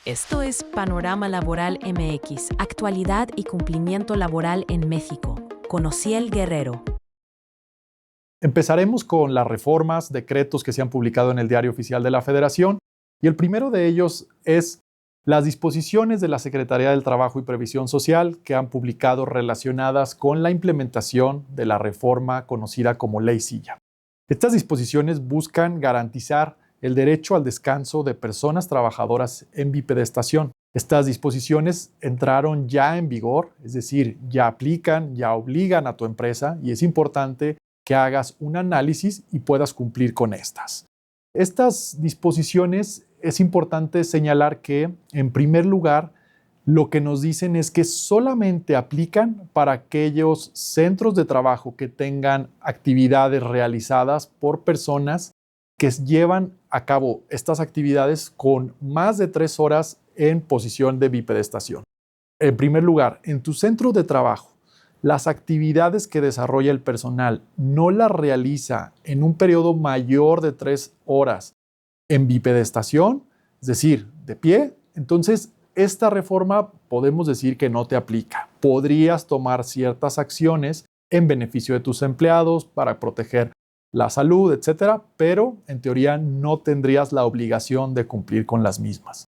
Esto es Panorama Laboral MX, actualidad y cumplimiento laboral en México. Con Ociel Guerrero. Empezaremos con las reformas, decretos que se han publicado en el Diario Oficial de la Federación, y el primero de ellos es las disposiciones de la Secretaría del Trabajo y Previsión Social que han publicado relacionadas con la implementación de la reforma conocida como Ley Silla. Estas disposiciones buscan garantizar el derecho al descanso de personas trabajadoras en bipedestación. Estas disposiciones entraron ya en vigor, es decir, ya aplican, ya obligan a tu empresa y es importante que hagas un análisis y puedas cumplir con estas. Estas disposiciones es importante señalar que, en primer lugar, lo que nos dicen es que solamente aplican para aquellos centros de trabajo que tengan actividades realizadas por personas que llevan a cabo estas actividades con más de 3 horas en posición de bipedestación. En primer lugar, en tu centro de trabajo, las actividades que desarrolla el personal no las realiza en un periodo mayor de 3 horas en bipedestación, es decir, de pie, entonces esta reforma podemos decir que no te aplica. Podrías tomar ciertas acciones en beneficio de tus empleados para proteger la salud, etcétera, pero en teoría no tendrías la obligación de cumplir con las mismas.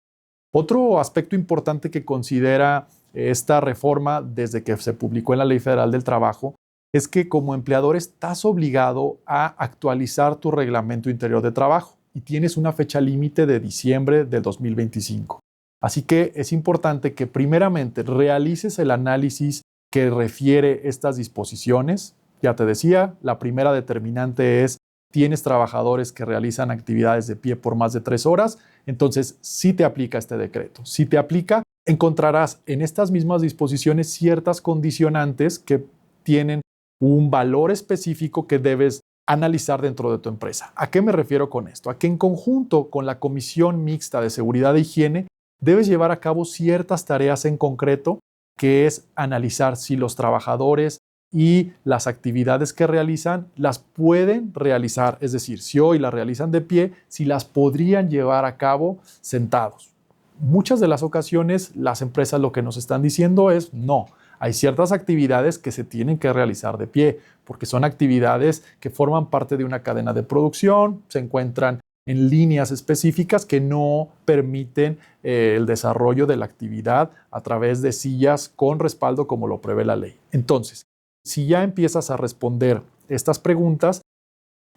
Otro aspecto importante que considera esta reforma desde que se publicó en la Ley Federal del Trabajo es que como empleador estás obligado a actualizar tu reglamento interior de trabajo y tienes una fecha límite de diciembre del 2025. Así que es importante que primeramente realices el análisis que refiere estas disposiciones. Ya te decía, la primera determinante es: tienes trabajadores que realizan actividades de pie por más de 3 horas, entonces sí te aplica este decreto. Si te aplica, encontrarás en estas mismas disposiciones ciertas condicionantes que tienen un valor específico que debes analizar dentro de tu empresa. ¿A qué me refiero con esto? A que en conjunto con la Comisión Mixta de Seguridad e Higiene debes llevar a cabo ciertas tareas en concreto, que es analizar si los trabajadores y las actividades que realizan las pueden realizar, es decir, si hoy las realizan de pie, si las podrían llevar a cabo sentados. Muchas de las ocasiones las empresas lo que nos están diciendo es no. Hay ciertas actividades que se tienen que realizar de pie, porque son actividades que forman parte de una cadena de producción, se encuentran en líneas específicas que no permiten el desarrollo de la actividad a través de sillas con respaldo como lo prevé la ley. Entonces, si ya empiezas a responder estas preguntas,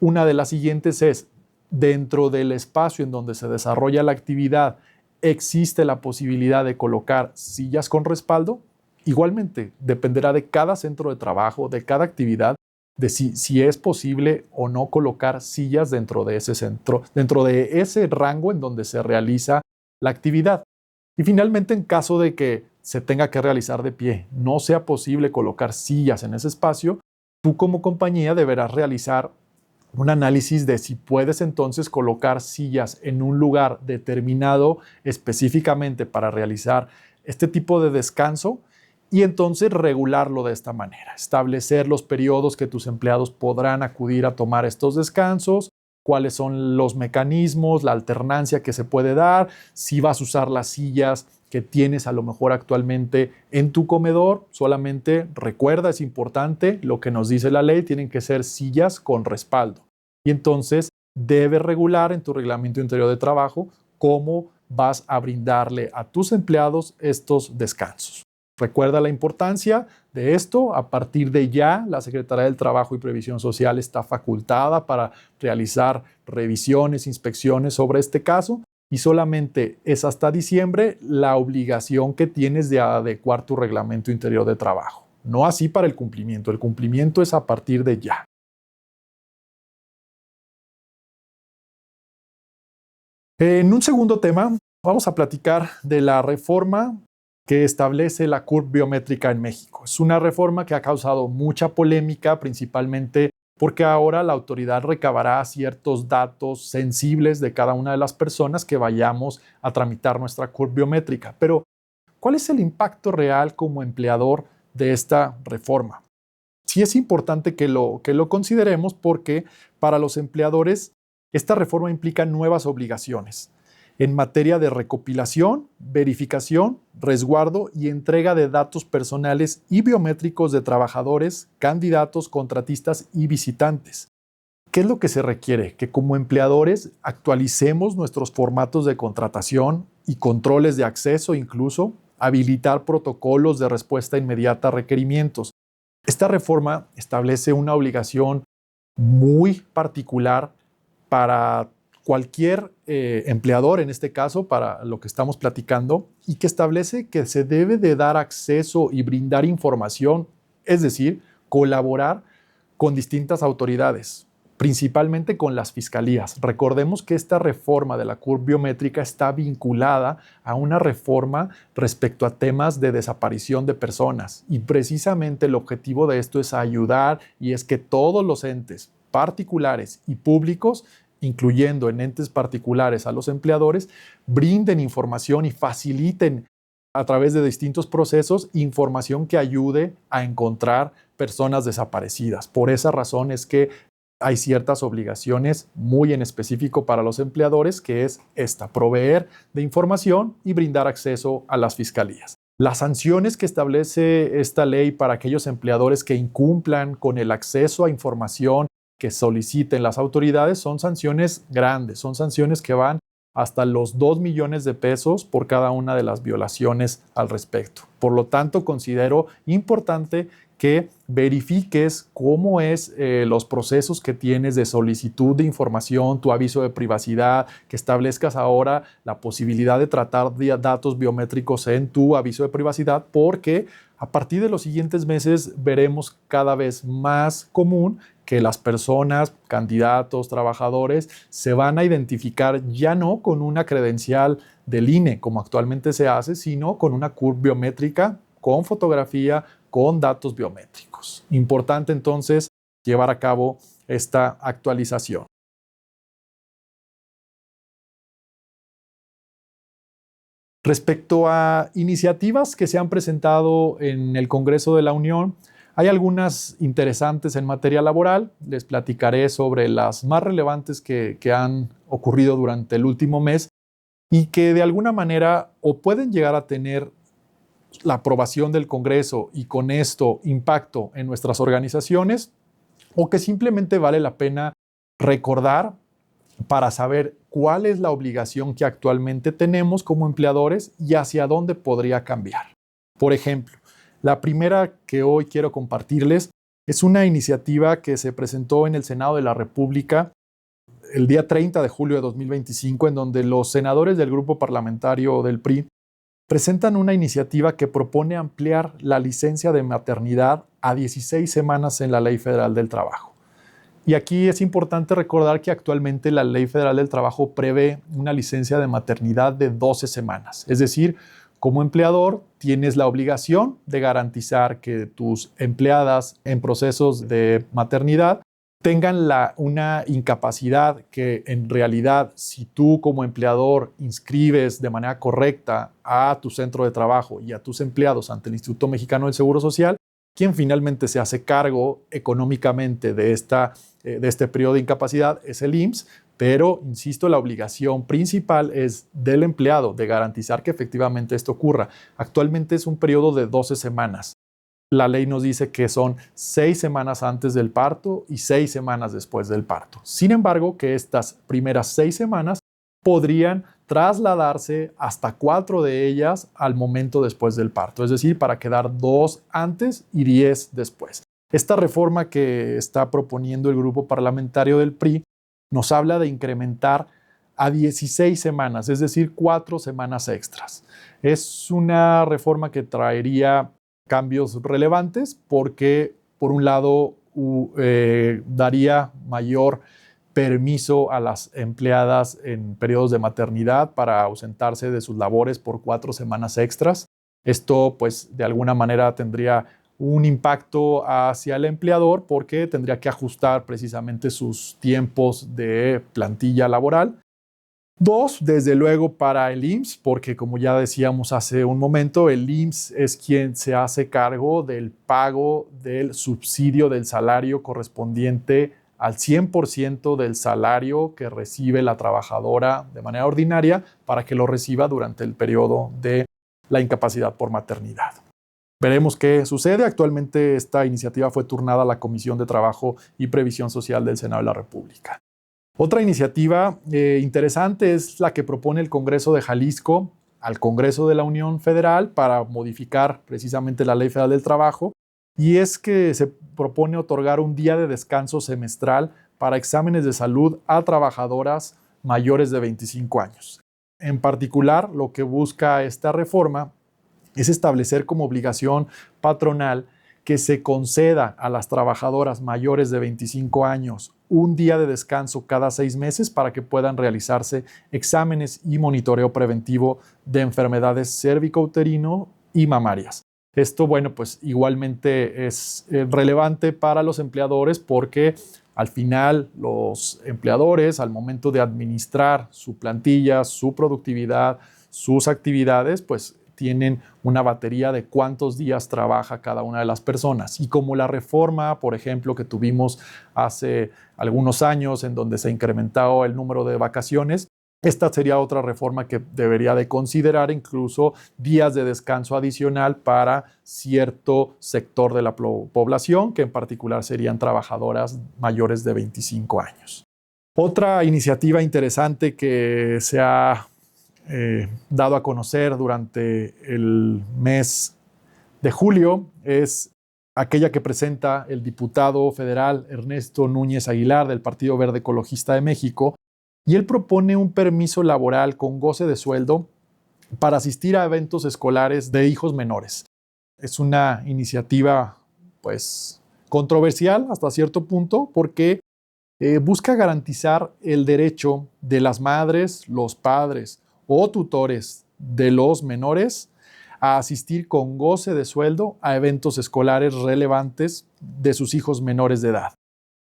una de las siguientes es: dentro del espacio en donde se desarrolla la actividad, ¿existe la posibilidad de colocar sillas con respaldo? Igualmente, dependerá de cada centro de trabajo, de cada actividad, de si es posible o no colocar sillas dentro de ese centro, dentro de ese rango en donde se realiza la actividad. Y finalmente, en caso de que se tenga que realizar de pie, no sea posible colocar sillas en ese espacio, tú como compañía deberás realizar un análisis de si puedes entonces colocar sillas en un lugar determinado específicamente para realizar este tipo de descanso y entonces regularlo de esta manera, establecer los periodos que tus empleados podrán acudir a tomar estos descansos, cuáles son los mecanismos, la alternancia que se puede dar, si vas a usar las sillas que tienes a lo mejor actualmente en tu comedor. Solamente recuerda, es importante, lo que nos dice la ley, tienen que ser sillas con respaldo. Y entonces debes regular en tu reglamento interior de trabajo cómo vas a brindarle a tus empleados estos descansos. Recuerda la importancia de esto. A partir de ya, la Secretaría del Trabajo y Previsión Social está facultada para realizar revisiones, inspecciones sobre este caso, y solamente es hasta diciembre la obligación que tienes de adecuar tu reglamento interior de trabajo. No así para el cumplimiento. El cumplimiento es a partir de ya. En un segundo tema, vamos a platicar de la reforma que establece la CURP biométrica en México. Es una reforma que ha causado mucha polémica, principalmente porque ahora la autoridad recabará ciertos datos sensibles de cada una de las personas que vayamos a tramitar nuestra CURP biométrica. Pero, ¿cuál es el impacto real como empleador de esta reforma? Sí es importante que lo consideremos, porque para los empleadores esta reforma implica nuevas obligaciones. en materia de recopilación, verificación, resguardo y entrega de datos personales y biométricos de trabajadores, candidatos, contratistas y visitantes. ¿Qué es lo que se requiere? Que como empleadores actualicemos nuestros formatos de contratación y controles de acceso, incluso habilitar protocolos de respuesta inmediata a requerimientos. Esta reforma establece una obligación muy particular para cualquier empleador, en este caso, para lo que estamos platicando, y que establece que se debe de dar acceso y brindar información, es decir, colaborar con distintas autoridades, principalmente con las fiscalías. Recordemos que esta reforma de la CURP biométrica está vinculada a una reforma respecto a temas de desaparición de personas y precisamente el objetivo de esto es ayudar y es que todos los entes particulares y públicos, incluyendo en entes particulares a los empleadores, brinden información y faciliten a través de distintos procesos información que ayude a encontrar personas desaparecidas. Por esa razón es que hay ciertas obligaciones muy en específico para los empleadores, que es esta, proveer de información y brindar acceso a las fiscalías. Las sanciones que establece esta ley para aquellos empleadores que incumplan con el acceso a información que soliciten las autoridades son sanciones grandes, son sanciones que van hasta los 2 millones de pesos por cada una de las violaciones al respecto. Por lo tanto, considero importante que verifiques cómo es los procesos que tienes de solicitud de información, tu aviso de privacidad, que establezcas ahora la posibilidad de tratar datos biométricos en tu aviso de privacidad, porque a partir de los siguientes meses veremos cada vez más común que las personas, candidatos, trabajadores, se van a identificar ya no con una credencial del INE, como actualmente se hace, sino con una CURP biométrica, con fotografía, con datos biométricos. Importante entonces llevar a cabo esta actualización. Respecto a iniciativas que se han presentado en el Congreso de la Unión, hay algunas interesantes en materia laboral. Les platicaré sobre las más relevantes que han ocurrido durante el último mes y que de alguna manera o pueden llegar a tener la aprobación del Congreso y con esto impacto en nuestras organizaciones, o que simplemente vale la pena recordar para saber cuál es la obligación que actualmente tenemos como empleadores y hacia dónde podría cambiar. Por ejemplo, la primera que hoy quiero compartirles es una iniciativa que se presentó en el Senado de la República el día 30 de julio de 2025, en donde los senadores del grupo parlamentario del PRI presentan una iniciativa que propone ampliar la licencia de maternidad a 16 semanas en la Ley Federal del Trabajo. Y aquí es importante recordar que actualmente la Ley Federal del Trabajo prevé una licencia de maternidad de 12 semanas. Es decir, como empleador tienes la obligación de garantizar que tus empleadas en procesos de maternidad tengan una incapacidad que en realidad, si tú como empleador inscribes de manera correcta a tu centro de trabajo y a tus empleados ante el Instituto Mexicano del Seguro Social, quien finalmente se hace cargo económicamente de este periodo de incapacidad es el IMSS, pero, insisto, la obligación principal es del empleado de garantizar que efectivamente esto ocurra. Actualmente es un periodo de 12 semanas. La ley nos dice que son 6 semanas antes del parto y 6 semanas después del parto. Sin embargo, que estas primeras 6 semanas podrían trasladarse hasta 4 de ellas al momento después del parto, es decir, para quedar 2 antes y 10 después. Esta reforma que está proponiendo el grupo parlamentario del PRI nos habla de incrementar a 16 semanas, es decir, 4 semanas extras. Es una reforma que traería cambios relevantes porque, por un lado, daría mayor permiso a las empleadas en periodos de maternidad para ausentarse de sus labores por 4 semanas extras. Esto, pues, de alguna manera tendría un impacto hacia el empleador porque tendría que ajustar precisamente sus tiempos de plantilla laboral. 2, desde luego para el IMSS, porque como ya decíamos hace un momento, el IMSS es quien se hace cargo del pago del subsidio del salario correspondiente al 100% del salario que recibe la trabajadora de manera ordinaria para que lo reciba durante el periodo de la incapacidad por maternidad. Veremos qué sucede. Actualmente esta iniciativa fue turnada a la Comisión de Trabajo y Previsión Social del Senado de la República. Otra iniciativa interesante es la que propone el Congreso de Jalisco al Congreso de la Unión Federal para modificar precisamente la Ley Federal del Trabajo, y es que se propone otorgar un día de descanso semestral para exámenes de salud a trabajadoras mayores de 25 años. En particular, lo que busca esta reforma es establecer como obligación patronal que se conceda a las trabajadoras mayores de 25 años un día de descanso cada 6 meses para que puedan realizarse exámenes y monitoreo preventivo de enfermedades cérvico-uterino y mamarias. Esto, bueno, pues igualmente es relevante para los empleadores porque al final los empleadores, al momento de administrar su plantilla, su productividad, sus actividades, pues tienen una batería de cuántos días trabaja cada una de las personas. Y como la reforma, por ejemplo, que tuvimos hace algunos años en donde se incrementó el número de vacaciones, esta sería otra reforma que debería de considerar incluso días de descanso adicional para cierto sector de la población, que en particular serían trabajadoras mayores de 25 años. Otra iniciativa interesante que se ha dado a conocer durante el mes de julio es aquella que presenta el diputado federal Ernesto Núñez Aguilar del Partido Verde Ecologista de México, y él propone un permiso laboral con goce de sueldo para asistir a eventos escolares de hijos menores. Es una iniciativa, pues, controversial hasta cierto punto porque busca garantizar el derecho de las madres, los padres o tutores de los menores a asistir con goce de sueldo a eventos escolares relevantes de sus hijos menores de edad.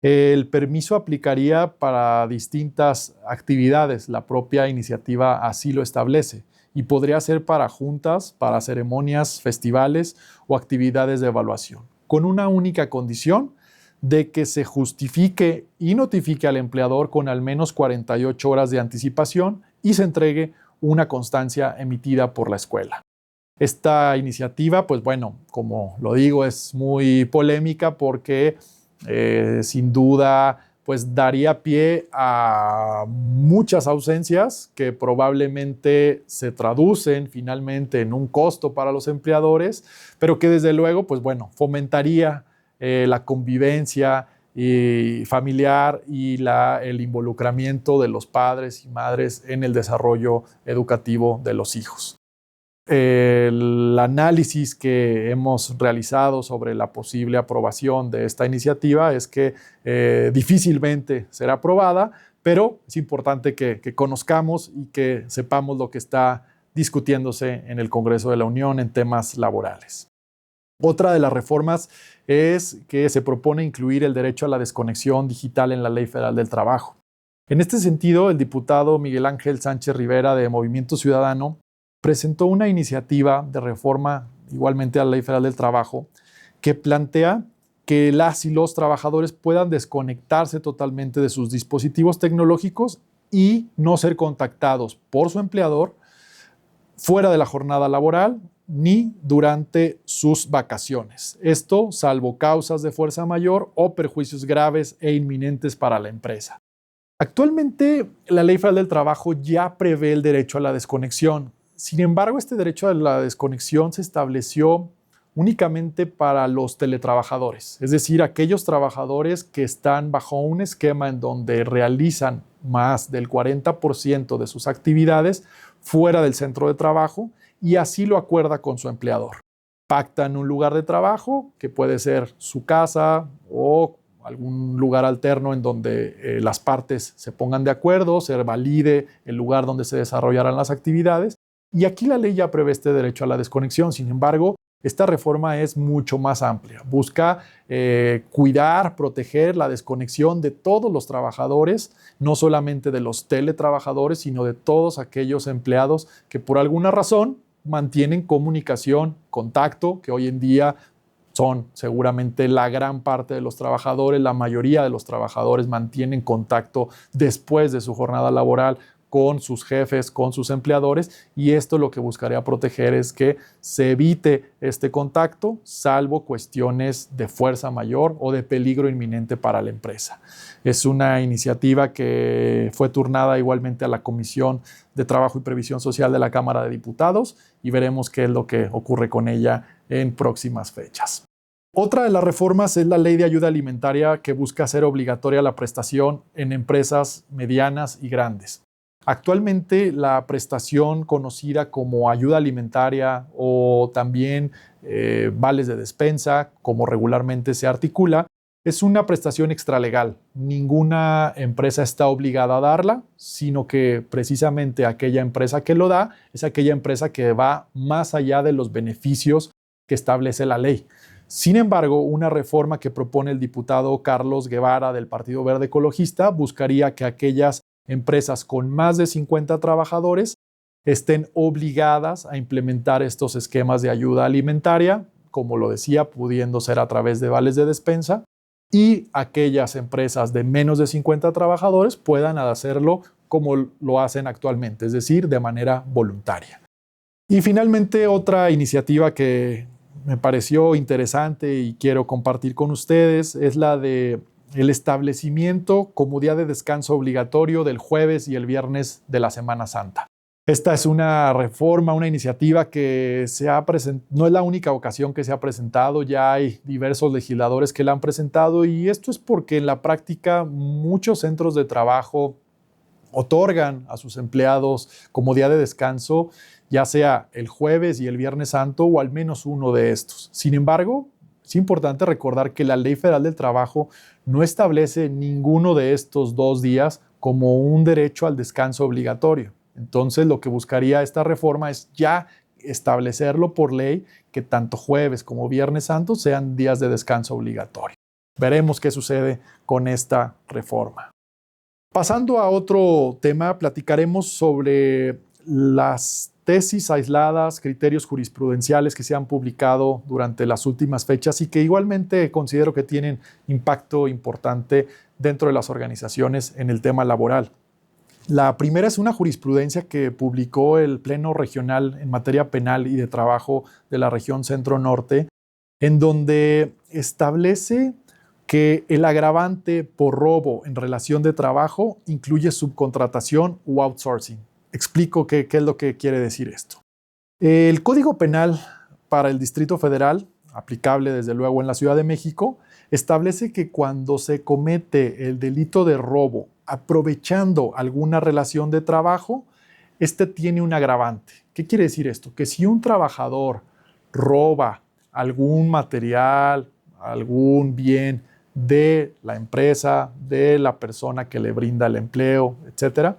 El permiso aplicaría para distintas actividades, la propia iniciativa así lo establece, y podría ser para juntas, para ceremonias, festivales o actividades de evaluación, con una única condición de que se justifique y notifique al empleador con al menos 48 horas de anticipación y se entregue una constancia emitida por la escuela. Esta iniciativa, pues bueno, como lo digo, es muy polémica porque sin duda pues daría pie a muchas ausencias que probablemente se traducen finalmente en un costo para los empleadores, pero que desde luego pues bueno, fomentaría la convivencia familiar y el involucramiento de los padres y madres en el desarrollo educativo de los hijos. El análisis que hemos realizado sobre la posible aprobación de esta iniciativa es que difícilmente será aprobada, pero es importante que conozcamos y que sepamos lo que está discutiéndose en el Congreso de la Unión en temas laborales. Otra de las reformas es que se propone incluir el derecho a la desconexión digital en la Ley Federal del Trabajo. En este sentido, el diputado Miguel Ángel Sánchez Rivera de Movimiento Ciudadano presentó una iniciativa de reforma igualmente a la Ley Federal del Trabajo que plantea que las y los trabajadores puedan desconectarse totalmente de sus dispositivos tecnológicos y no ser contactados por su empleador fuera de la jornada laboral ni durante sus vacaciones. Esto salvo causas de fuerza mayor o perjuicios graves e inminentes para la empresa. Actualmente, la Ley Federal del Trabajo ya prevé el derecho a la desconexión. Sin embargo, este derecho a la desconexión se estableció únicamente para los teletrabajadores, es decir, aquellos trabajadores que están bajo un esquema en donde realizan más del 40% de sus actividades fuera del centro de trabajo y así lo acuerda con su empleador. Pactan un lugar de trabajo, que puede ser su casa o algún lugar alterno en donde las partes se pongan de acuerdo, se valide el lugar donde se desarrollarán las actividades. Y aquí la ley ya prevé este derecho a la desconexión. Sin embargo, esta reforma es mucho más amplia. Busca cuidar, proteger la desconexión de todos los trabajadores, no solamente de los teletrabajadores, sino de todos aquellos empleados que por alguna razón mantienen comunicación, contacto, que hoy en día son seguramente la gran parte de los trabajadores, la mayoría de los trabajadores mantienen contacto después de su jornada laboral con sus jefes, con sus empleadores, y esto lo que buscaría proteger es que se evite este contacto, salvo cuestiones de fuerza mayor o de peligro inminente para la empresa. Es una iniciativa que fue turnada igualmente a la Comisión de Trabajo y Previsión Social de la Cámara de Diputados y veremos qué es lo que ocurre con ella en próximas fechas. Otra de las reformas es la Ley de Ayuda Alimentaria, que busca hacer obligatoria la prestación en empresas medianas y grandes. Actualmente la prestación conocida como ayuda alimentaria o también vales de despensa, como regularmente se articula, es una prestación extralegal. Ninguna empresa está obligada a darla, sino que precisamente aquella empresa que lo da es aquella empresa que va más allá de los beneficios que establece la ley. Sin embargo, una reforma que propone el diputado Carlos Guevara del Partido Verde Ecologista buscaría que aquellas empresas con más de 50 trabajadores estén obligadas a implementar estos esquemas de ayuda alimentaria, como lo decía, pudiendo ser a través de vales de despensa, y aquellas empresas de menos de 50 trabajadores puedan hacerlo como lo hacen actualmente, es decir, de manera voluntaria. Y finalmente, otra iniciativa que me pareció interesante y quiero compartir con ustedes es la de el establecimiento como día de descanso obligatorio del jueves y el viernes de la Semana Santa. Esta es una reforma, una iniciativa que no es la única ocasión que se ha presentado, ya hay diversos legisladores que la han presentado, y esto es porque en la práctica muchos centros de trabajo otorgan a sus empleados como día de descanso, ya sea el jueves y el viernes santo o al menos uno de estos. Sin embargo, es importante recordar que la Ley Federal del Trabajo no establece ninguno de estos 2 días como un derecho al descanso obligatorio. Entonces, lo que buscaría esta reforma es ya establecerlo por ley, que tanto jueves como viernes santo sean días de descanso obligatorio. Veremos qué sucede con esta reforma. Pasando a otro tema, platicaremos sobre las tesis aisladas, criterios jurisprudenciales que se han publicado durante las últimas fechas y que igualmente considero que tienen impacto importante dentro de las organizaciones en el tema laboral. La primera es una jurisprudencia que publicó el Pleno Regional en materia penal y de trabajo de la región Centro-Norte, en donde establece que el agravante por robo en relación de trabajo incluye subcontratación u outsourcing. Explico qué es lo que quiere decir esto. El Código Penal para el Distrito Federal, aplicable desde luego en la Ciudad de México, establece que cuando se comete el delito de robo aprovechando alguna relación de trabajo, este tiene un agravante. ¿Qué quiere decir esto? Que si un trabajador roba algún material, algún bien de la empresa, de la persona que le brinda el empleo, etcétera,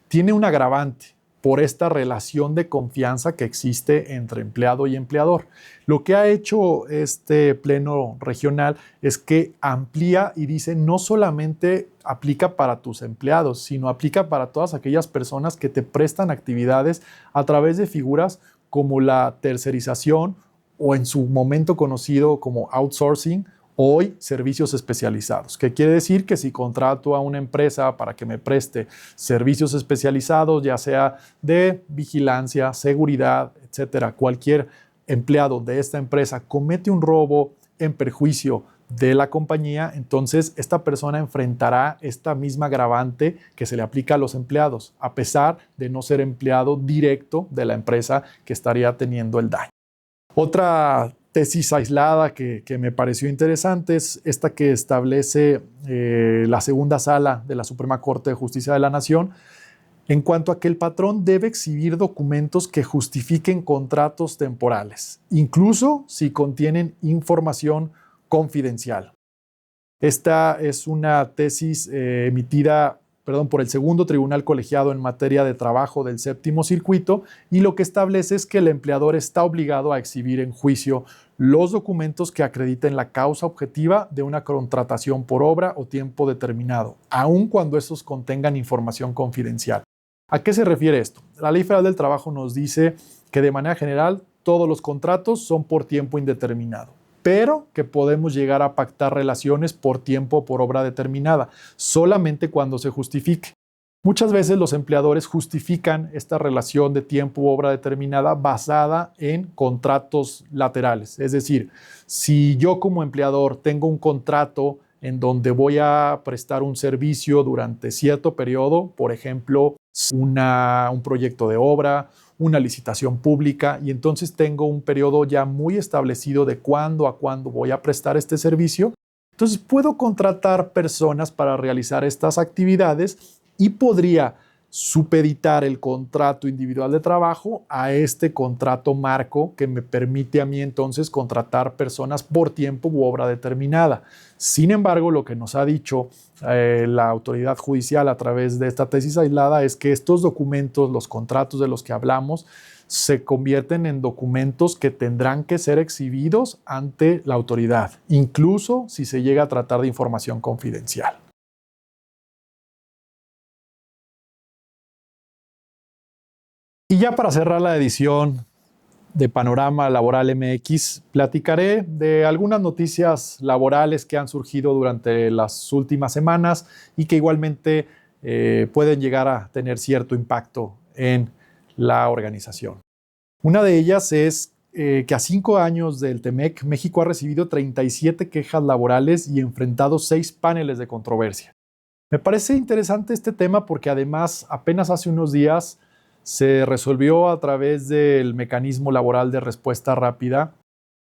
tiene un agravante por esta relación de confianza que existe entre empleado y empleador. Lo que ha hecho este pleno regional es que amplía y dice no solamente aplica para tus empleados, sino aplica para todas aquellas personas que te prestan actividades a través de figuras como la tercerización o en su momento conocido como outsourcing, hoy servicios especializados, que quiere decir que si contrato a una empresa para que me preste servicios especializados, ya sea de vigilancia, seguridad, etcétera, cualquier empleado de esta empresa comete un robo en perjuicio de la compañía, entonces esta persona enfrentará esta misma agravante que se le aplica a los empleados, a pesar de no ser empleado directo de la empresa que estaría teniendo el daño. Otra tesis aislada que me pareció interesante es esta que establece la segunda sala de la Suprema Corte de Justicia de la Nación en cuanto a que el patrón debe exhibir documentos que justifiquen contratos temporales, incluso si contienen información confidencial. Esta es una tesis emitida por el segundo tribunal colegiado en materia de trabajo del séptimo circuito, y lo que establece es que el empleador está obligado a exhibir en juicio los documentos que acrediten la causa objetiva de una contratación por obra o tiempo determinado, aun cuando estos contengan información confidencial. ¿A qué se refiere esto? La Ley Federal del Trabajo nos dice que de manera general todos los contratos son por tiempo indeterminado. pero que podemos llegar a pactar relaciones por tiempo o por obra determinada, solamente cuando se justifique. Muchas veces los empleadores justifican esta relación de tiempo u obra determinada basada en contratos laterales. Es decir, si yo como empleador tengo un contrato en donde voy a prestar un servicio durante cierto periodo, por ejemplo, un proyecto de obra, una licitación pública, y entonces tengo un periodo ya muy establecido de cuándo a cuándo voy a prestar este servicio, entonces puedo contratar personas para realizar estas actividades y podría supeditar el contrato individual de trabajo a este contrato marco que me permite a mí entonces contratar personas por tiempo u obra determinada. Sin embargo, lo que nos ha dicho la autoridad judicial a través de esta tesis aislada es que estos documentos, los contratos de los que hablamos, se convierten en documentos que tendrán que ser exhibidos ante la autoridad, incluso si se llega a tratar de información confidencial. Y ya para cerrar la edición de Panorama Laboral MX, platicaré de algunas noticias laborales que han surgido durante las últimas semanas y que igualmente pueden llegar a tener cierto impacto en la organización. Una de ellas es que a 5 años del TEMEC, México ha recibido 37 quejas laborales y enfrentado 6 paneles de controversia. Me parece interesante este tema porque además apenas hace unos días se resolvió a través del mecanismo laboral de respuesta rápida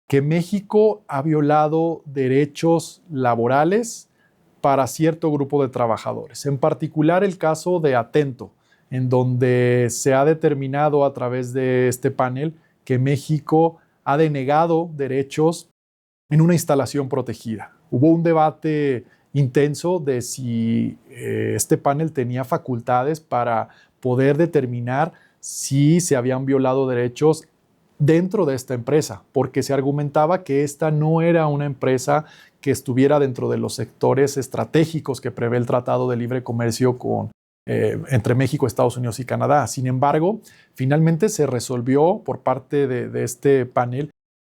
que México ha violado derechos laborales para cierto grupo de trabajadores. En particular el caso de Atento, en donde se ha determinado a través de este panel que México ha denegado derechos en una instalación protegida. Hubo un debate intenso de si este panel tenía facultades para poder determinar si se habían violado derechos dentro de esta empresa, porque se argumentaba que esta no era una empresa que estuviera dentro de los sectores estratégicos que prevé el Tratado de Libre Comercio entre México, Estados Unidos y Canadá. Sin embargo, finalmente se resolvió por parte de este panel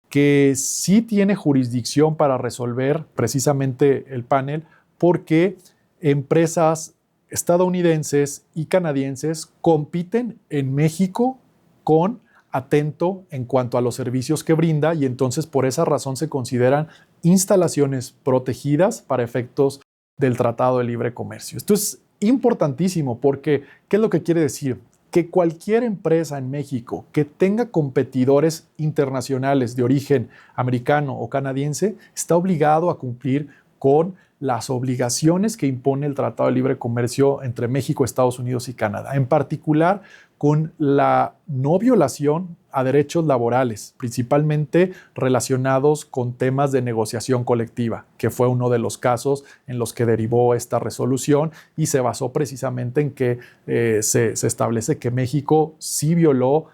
que sí tiene jurisdicción para resolver precisamente el panel, porque empresas estadounidenses y canadienses compiten en México con Atento en cuanto a los servicios que brinda, y entonces por esa razón se consideran instalaciones protegidas para efectos del Tratado de Libre Comercio. Esto es importantísimo porque, ¿qué es lo que quiere decir? Que cualquier empresa en México que tenga competidores internacionales de origen americano o canadiense está obligado a cumplir con las obligaciones que impone el Tratado de Libre Comercio entre México, Estados Unidos y Canadá, en particular con la no violación a derechos laborales, principalmente relacionados con temas de negociación colectiva, que fue uno de los casos en los que derivó esta resolución y se basó precisamente en que se establece que México sí violó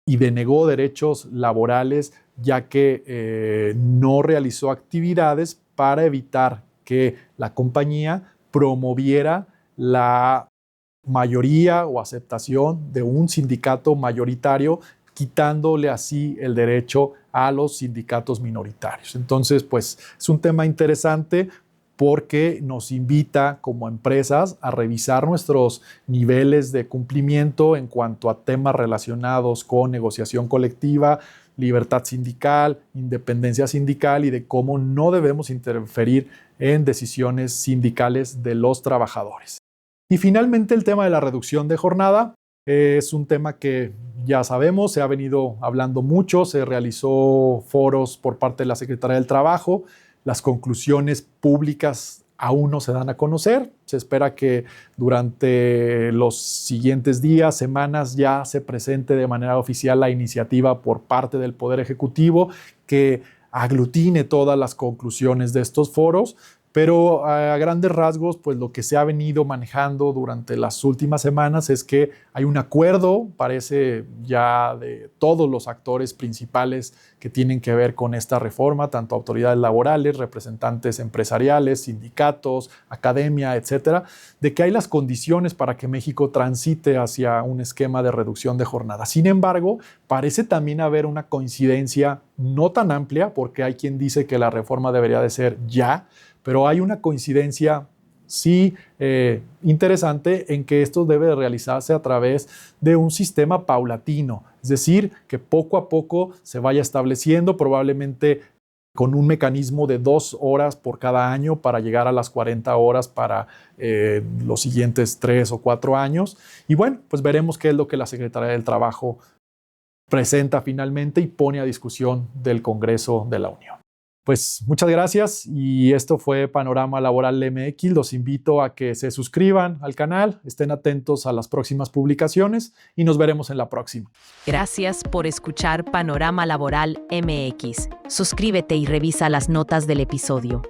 y denegó derechos laborales, ya que no realizó actividades para evitar que la compañía promoviera la mayoría o aceptación de un sindicato mayoritario, quitándole así el derecho a los sindicatos minoritarios. Entonces, pues es un tema interesante porque nos invita como empresas a revisar nuestros niveles de cumplimiento en cuanto a temas relacionados con negociación colectiva, libertad sindical, independencia sindical y de cómo no debemos interferir en decisiones sindicales de los trabajadores. Y finalmente el tema de la reducción de jornada es un tema que ya sabemos, se ha venido hablando mucho, se realizó foros por parte de la Secretaría del Trabajo, las conclusiones públicas aún no se dan a conocer, se espera que durante los siguientes días, semanas ya se presente de manera oficial la iniciativa por parte del Poder Ejecutivo que aglutine todas las conclusiones de estos foros, Pero a grandes rasgos, pues lo que se ha venido manejando durante las últimas semanas es que hay un acuerdo, parece ya de todos los actores principales que tienen que ver con esta reforma, tanto autoridades laborales, representantes empresariales, sindicatos, academia, etcétera, de que hay las condiciones para que México transite hacia un esquema de reducción de jornada. Sin embargo, parece también haber una coincidencia no tan amplia, porque hay quien dice que la reforma debería de ser ya, pero hay una coincidencia sí interesante en que esto debe realizarse a través de un sistema paulatino, es decir, que poco a poco se vaya estableciendo, probablemente con un mecanismo de 2 horas por cada año para llegar a las 40 horas para los siguientes 3 o 4 años. Y bueno, pues veremos qué es lo que la Secretaría del Trabajo presenta finalmente y pone a discusión del Congreso de la Unión. Pues muchas gracias y esto fue Panorama Laboral MX. Los invito a que se suscriban al canal, estén atentos a las próximas publicaciones y nos veremos en la próxima. Gracias por escuchar Panorama Laboral MX. Suscríbete y revisa las notas del episodio.